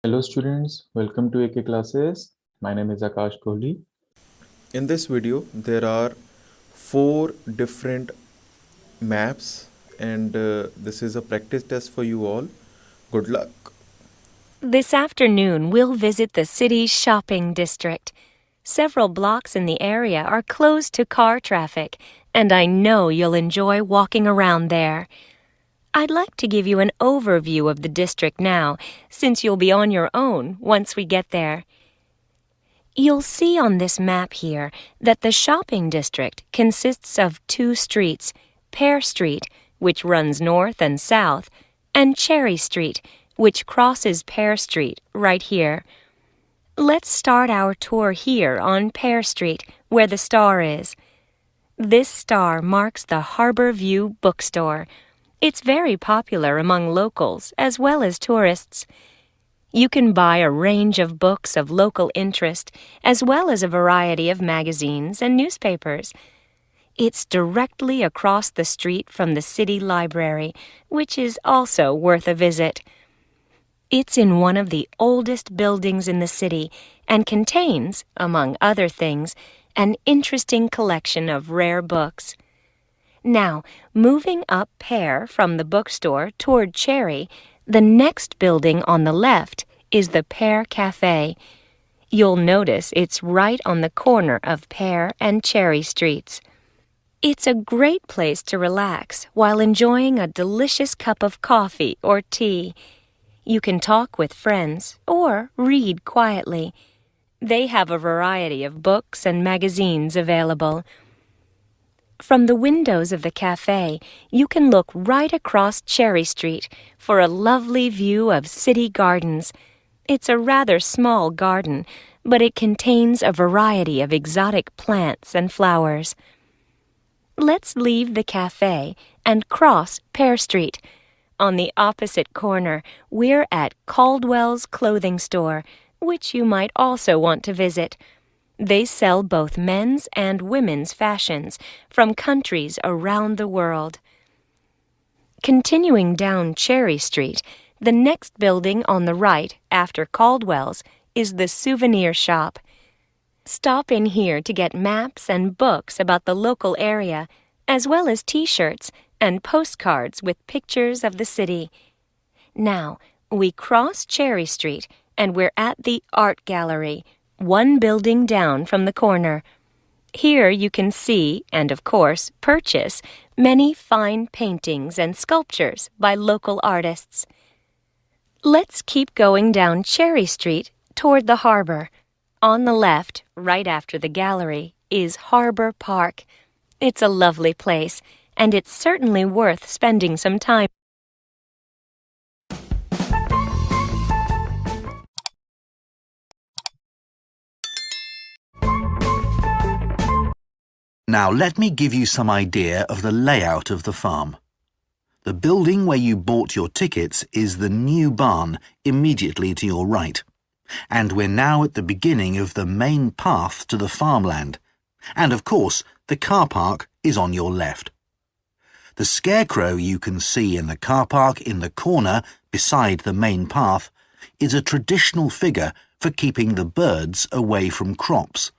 Hello students, welcome to AK classes. My name is Akashkohli. In this video, there are four different maps, and this is a practice test for you all. Good luck. This afternoon, we'll visit the city's shopping district. Several blocks in the area are closed to car traffic, and I know you'll enjoy walking around there. I'd like to give you an overview of the district now, since you'll be on your own once we get there. You'll see on this map here that the shopping district consists of two streets, Pear Street, which runs north and south, and Cherry Street, which crosses Pear Street right here. Let's start our tour here on Pear Street, where the star is. This star marks the Harbor View bookstore. It's very popular among locals as well as tourists. You can buy a range of books of local interest, as well as a variety of magazines and newspapers. It's directly across the street from the city library, which is also worth a visit. It's in one of the oldest buildings in the city and contains, among other things, an interesting collection of rare books. Now, moving up Pear from the bookstore toward Cherry, the next building on the left is the Pear Cafe. You'll notice it's right on the corner of Pear and Cherry Streets. It's a great place to relax while enjoying a delicious cup of coffee or tea. You can talk with friends or read quietly. They have a variety of books and magazines available. From the windows of the cafe, you can look right across Cherry Street for a lovely view of city gardens. It's a rather small garden, but it contains a variety of exotic plants and flowers. Let's leave the cafe and cross Pear Street. On the opposite corner, we're at Caldwell's clothing store, which you might also want to visit. They sell both men's and women's fashions from countries around the world. Continuing down Cherry Street, the next building on the right after Caldwell's is the souvenir shop. Stop in here to get maps and books about the local area, as well as t-shirts and postcards with pictures of the city. Now, we cross Cherry Street and we're at the Art Gallery, one building down from the corner. Here you can see, and of course purchase, many fine paintings and sculptures by local artists. Let's keep going down Cherry Street toward the harbor. On the left, right after the gallery, is Harbor Park. It's a lovely place, and it's certainly worth spending some time. Now let me give you some idea of the layout of the farm. The building where you bought your tickets is the new barn immediately to your right. And we're now at the beginning of the main path to the farmland. And of course, the car park is on your left. The scarecrow you can see in the car park in the corner beside the main path is a traditional figure for keeping the birds away from crops.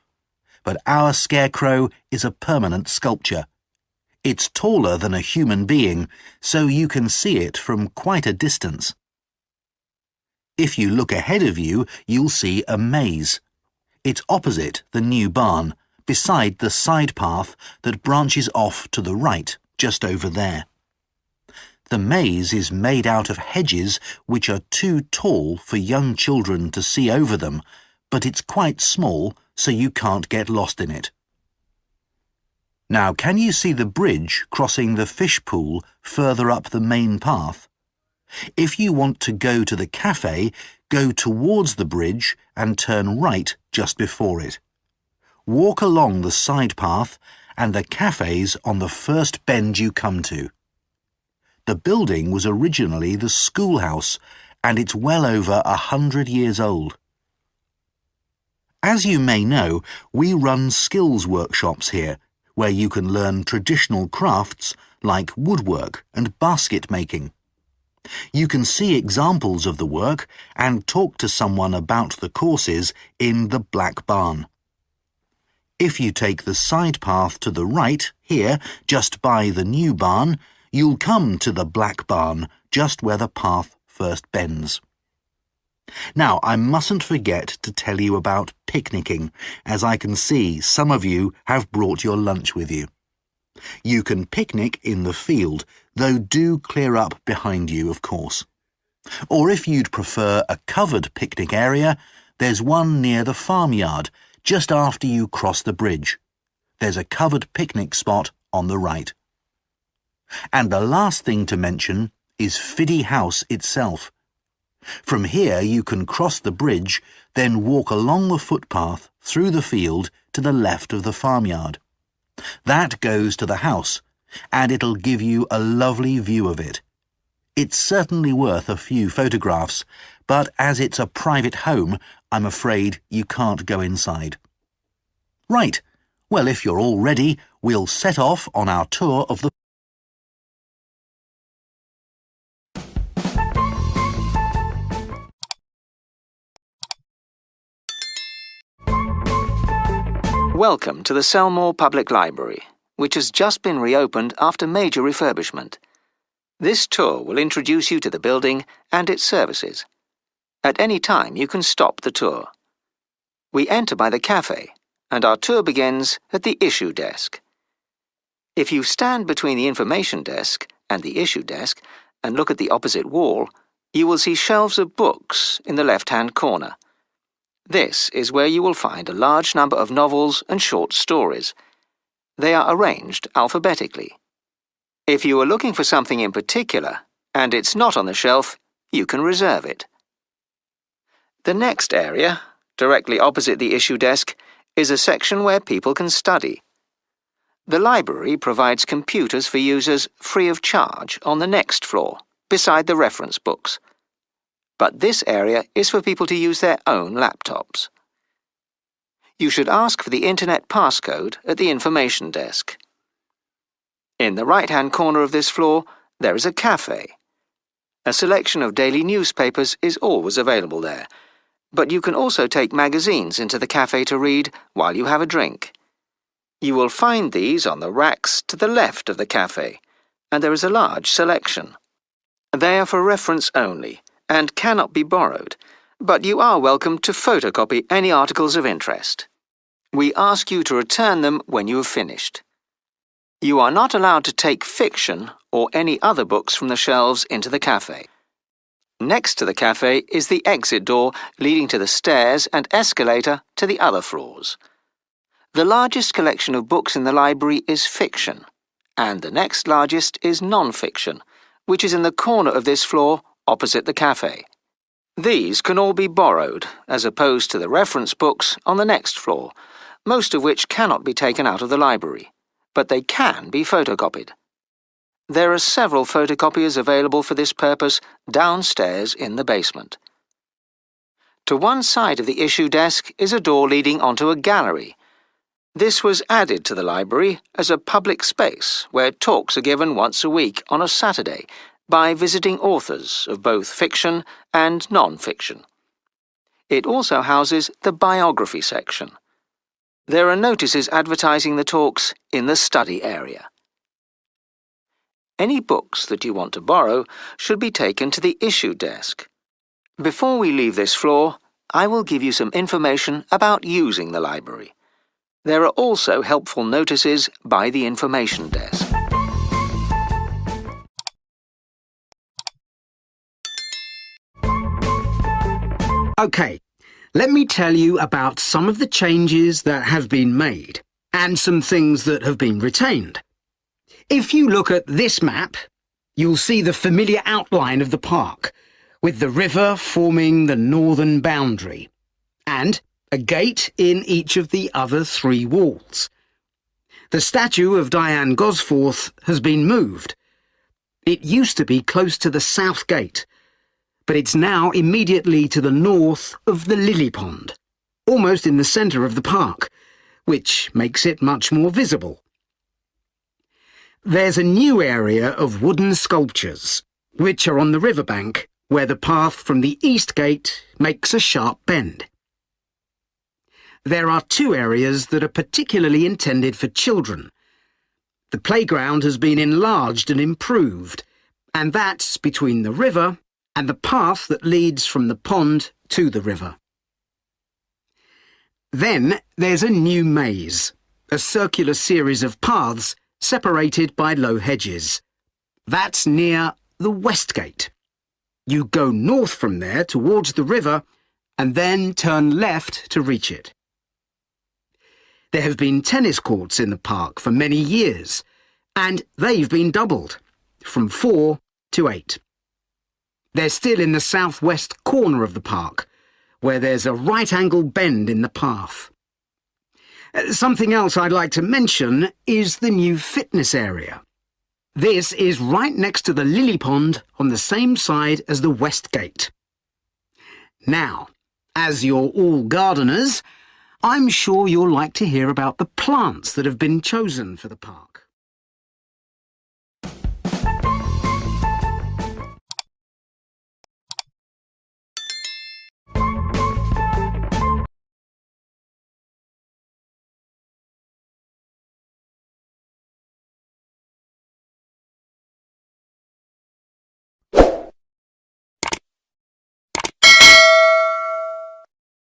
But our scarecrow is a permanent sculpture. It's taller than a human being, so you can see it from quite a distance. If you look ahead of you, you'll see a maze. It's opposite the new barn, beside the side path that branches off to the right, just over there. The maze is made out of hedges which are too tall for young children to see over them, but it's quite small, so you can't get lost in it. Now, can you see the bridge crossing the fish pool further up the main path? If you want to go to the cafe, go towards the bridge and turn right just before it. Walk along the side path and the cafe's on the first bend you come to. The building was originally the schoolhouse, and it's well over 100 years old. As you may know, we run skills workshops here, where you can learn traditional crafts like woodwork and basket making. You can see examples of the work and talk to someone about the courses in the black barn. If you take the side path to the right, here, just by the new barn, you'll come to the black barn, just where the path first bends. Now, I mustn't forget to tell you about picnicking, as I can see some of you have brought your lunch with you. You can picnic in the field, though do clear up behind you, of course. Or if you'd prefer a covered picnic area, there's one near the farmyard, just after you cross the bridge. There's a covered picnic spot on the right. And the last thing to mention is Fiddy House itself. From here you can cross the bridge, then walk along the footpath through the field to the left of the farmyard. That goes to the house, and it'll give you a lovely view of it. It's certainly worth a few photographs, but as it's a private home, I'm afraid you can't go inside. Right, well, if you're all ready, we'll set off on our tour of the... Welcome to the Selmore Public Library, which has just been reopened after major refurbishment. This tour will introduce you to the building and its services. At any time, you can stop the tour. We enter by the cafe, and our tour begins at the issue desk. If you stand between the information desk and the issue desk and look at the opposite wall, you will see shelves of books in the left-hand corner. This is where you will find a large number of novels and short stories. They are arranged alphabetically. If you are looking for something in particular, and it's not on the shelf, you can reserve it. The next area, directly opposite the issue desk, is a section where people can study. The library provides computers for users free of charge on the next floor, beside the reference books. But this area is for people to use their own laptops. You should ask for the internet passcode at the information desk. In the right-hand corner of this floor, there is a cafe. A selection of daily newspapers is always available there, but you can also take magazines into the cafe to read while you have a drink. You will find these on the racks to the left of the cafe, and there is a large selection. They are for reference only and cannot be borrowed, but you are welcome to photocopy any articles of interest. We ask you to return them when you have finished. You are not allowed to take fiction or any other books from the shelves into the cafe. Next to the cafe is the exit door leading to the stairs and escalator to the other floors. The largest collection of books in the library is fiction, and the next largest is non-fiction, which is in the corner of this floor opposite the cafe. These can all be borrowed, as opposed to the reference books on the next floor, most of which cannot be taken out of the library, but they can be photocopied. There are several photocopiers available for this purpose downstairs in the basement. To one side of the issue desk is a door leading onto a gallery. This was added to the library as a public space where talks are given once a week on a Saturday by visiting authors of both fiction and non-fiction. It also houses the biography section. There are notices advertising the talks in the study area. Any books that you want to borrow should be taken to the issue desk. Before we leave this floor, I will give you some information about using the library. There are also helpful notices by the information desk. Okay, let me tell you about some of the changes that have been made and some things that have been retained. If you look at this map, you'll see the familiar outline of the park, with the river forming the northern boundary, and a gate in each of the other 3 walls. The statue of Diane Gosforth has been moved. It used to be close to the south gate, but it's now immediately to the north of the lily pond, almost in the centre of the park, which makes it much more visible. There's a new area of wooden sculptures. which are on the riverbank, where the path from the east gate makes a sharp bend. There are 2 areas that are particularly intended for children. The playground has been enlarged and improved, and that's between the river and the path that leads from the pond to the river. Then there's a new maze, a circular series of paths separated by low hedges. That's near the west gate. You go north from there towards the river and then turn left to reach it. There have been tennis courts in the park for many years, and they've been doubled, from 4 to 8. They're still in the southwest corner of the park, where there's a right-angle bend in the path. Something else I'd like to mention is the new fitness area. This is right next to the lily pond on the same side as the west gate. Now, as you're all gardeners, I'm sure you'll like to hear about the plants that have been chosen for the park.